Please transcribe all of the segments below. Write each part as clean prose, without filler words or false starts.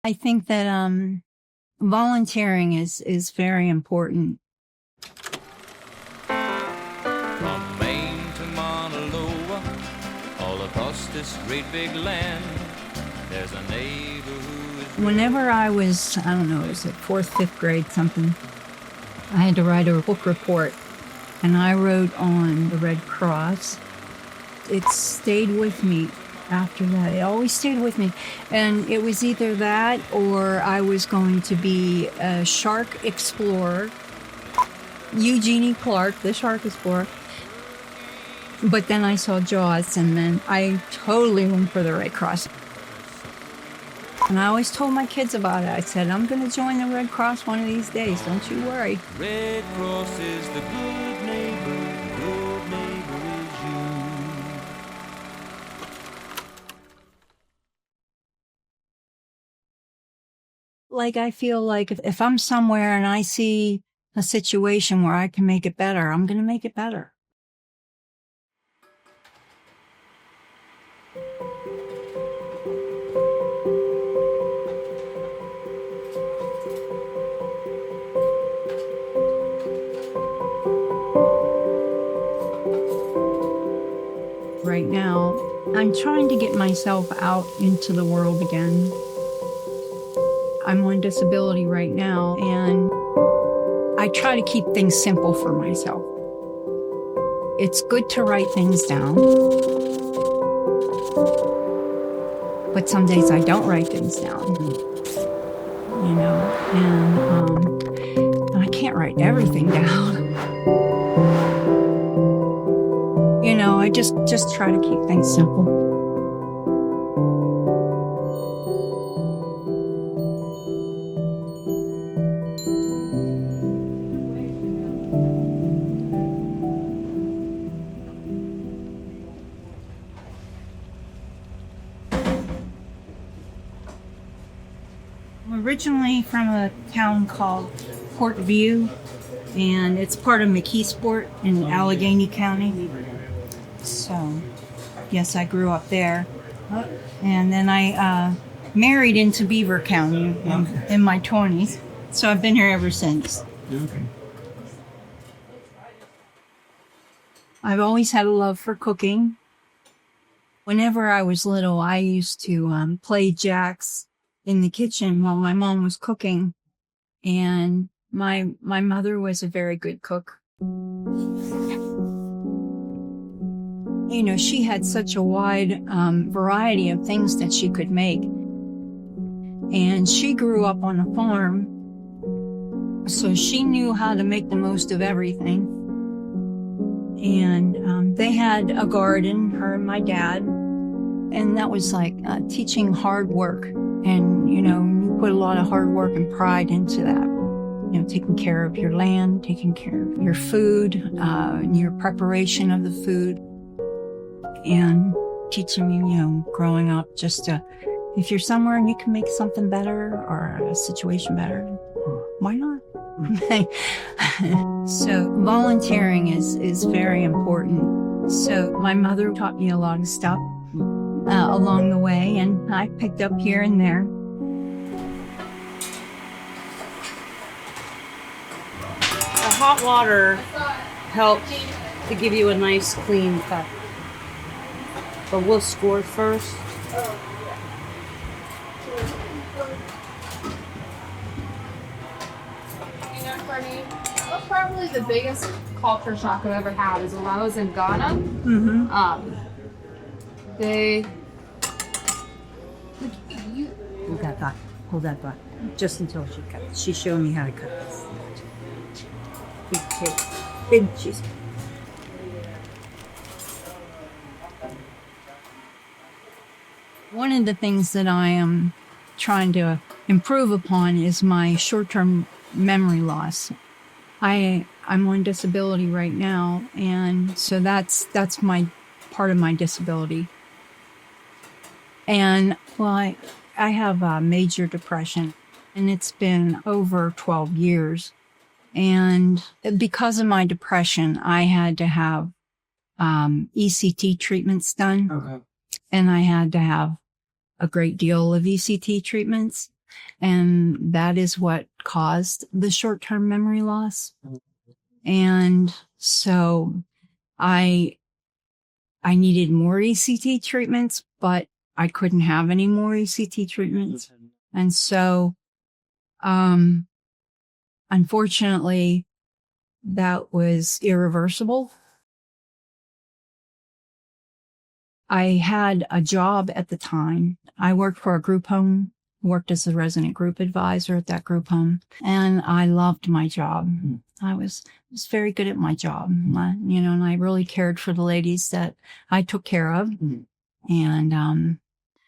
I think that volunteering is very important. From Maine to Mauna Loa, all across this great big land, there's a neighbor who is... Whenever I was, I don't know, it was like 4th, 5th grade something, I had to write a book report, and I wrote on the Red Cross. It stayed with me after that. It always stayed with me. And it was either that or I was going to be a shark explorer. Eugenie Clark, the shark explorer. But then I saw Jaws, and then I totally went for the Red Cross. And I always told my kids about it. I said, I'm going to join the Red Cross one of these days. Don't you worry. Red Cross is the good neighbor. The good neighbor is you. Like, I feel like if I'm somewhere and I see a situation where I can make it better, I'm going to make it better. Right now, I'm trying to get myself out into the world again. I'm on disability right now, and I try to keep things simple for myself. It's good to write things down, but some days I don't write things down, and I can't write everything down. I just try to keep things simple. I'm originally from a town called Port View, and it's part of McKeesport in Allegheny County. So, yes, I grew up there. And then I married into Beaver County in my 20s. So I've been here ever since. Okay. I've always had a love for cooking. Whenever I was little, I used to play jacks in the kitchen while my mom was cooking. And my mother was a very good cook. She had such a wide variety of things that she could make. And she grew up on a farm, so she knew how to make the most of everything. And they had a garden, her and my dad, and that was like teaching hard work. And, you put a lot of hard work and pride into that. Taking care of your land, taking care of your food, and your preparation of the food. And teaching you, growing up, just if you're somewhere and you can make something better or a situation better, why not? So volunteering is very important. So my mother taught me a lot of stuff along the way, and I picked up here and there. The hot water helps to give you a nice clean cut. But we'll score first. For me, that's probably the biggest culture shock I've ever had is when I was in Ghana. Mm-hmm. They... Hold that thought. Hold that thought. Just until she cuts. She showed me how to cut this. Big cake. Big cheese. One of the things that I am trying to improve upon is my short-term memory loss. I'm on disability right now, and so that's my part of my disability. And well, I have major depression, and it's been over 12 years. And because of my depression, I had to have ECT treatments done. Okay. And I had to have a great deal of ECT treatments. And that is what caused the short-term memory loss. And so I needed more ECT treatments, but I couldn't have any more ECT treatments. And so, unfortunately, that was irreversible. I had a job at the time. I worked for a group home, worked as a resident group advisor at that group home, and I loved my job. I was very good at my job, and I really cared for the ladies that I took care of. And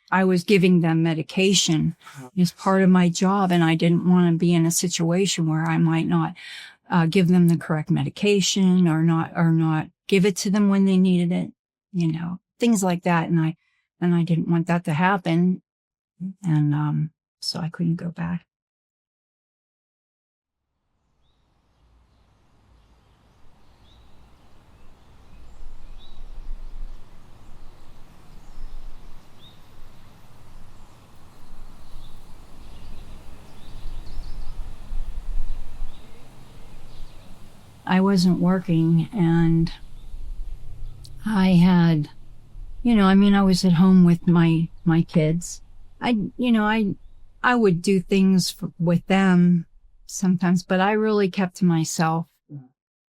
I was giving them medication as part of my job, and I didn't want to be in a situation where I might not give them the correct medication or not give it to them when they needed it, things like that. And I didn't want that to happen. And so I couldn't go back. I wasn't working, and I had, I was at home with my kids. I would do things with them sometimes, but I really kept to myself.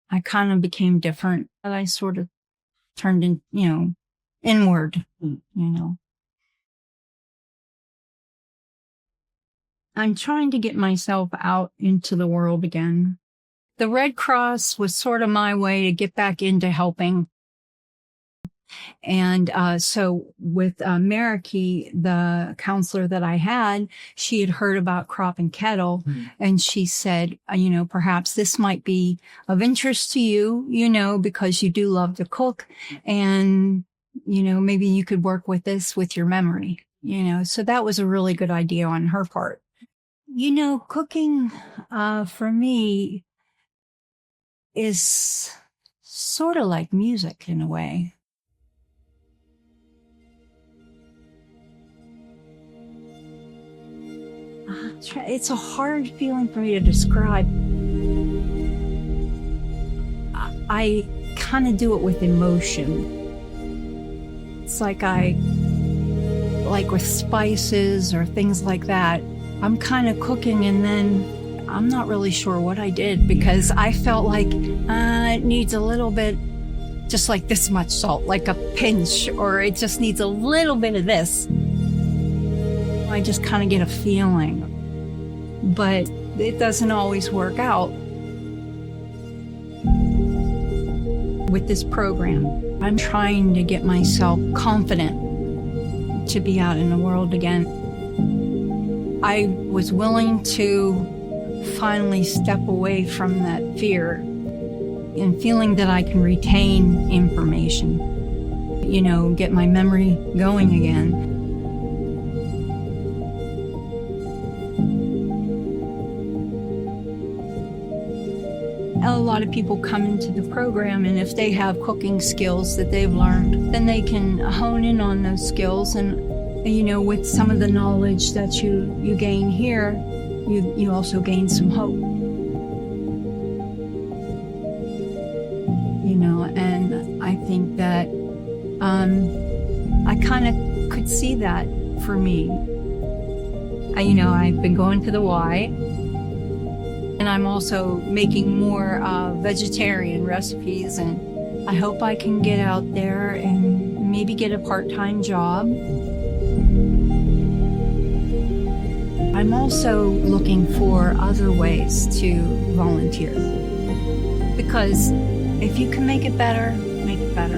I kind of became different. I sort of turned inward, I'm trying to get myself out into the world again. The Red Cross was sort of my way to get back into helping. And so with Mariki, the counselor that I had, she had heard about Crop and Kettle, and she said, perhaps this might be of interest to you, because you do love to cook, and, maybe you could work with this with your memory, So that was a really good idea on her part. Cooking for me is sort of like music in a way. It's a hard feeling for me to describe. I kind of do it with emotion. It's like with spices or things like that, I'm kind of cooking and then I'm not really sure what I did, because I felt like it needs a little bit, just like this much salt, like a pinch, or it just needs a little bit of this. I just kind of get a feeling, but it doesn't always work out. With this program, I'm trying to get myself confident to be out in the world again. I was willing to finally step away from that fear and feeling that I can retain information, get my memory going again. A lot of people come into the program, and if they have cooking skills that they've learned, then they can hone in on those skills. And, with some of the knowledge that you gain here, you also gain some hope. And I think that I kind of could see that for me. I've been going to the Y, and I'm also making more vegetarian recipes, and I hope I can get out there and maybe get a part-time job. I'm also looking for other ways to volunteer, because if you can make it better, make it better.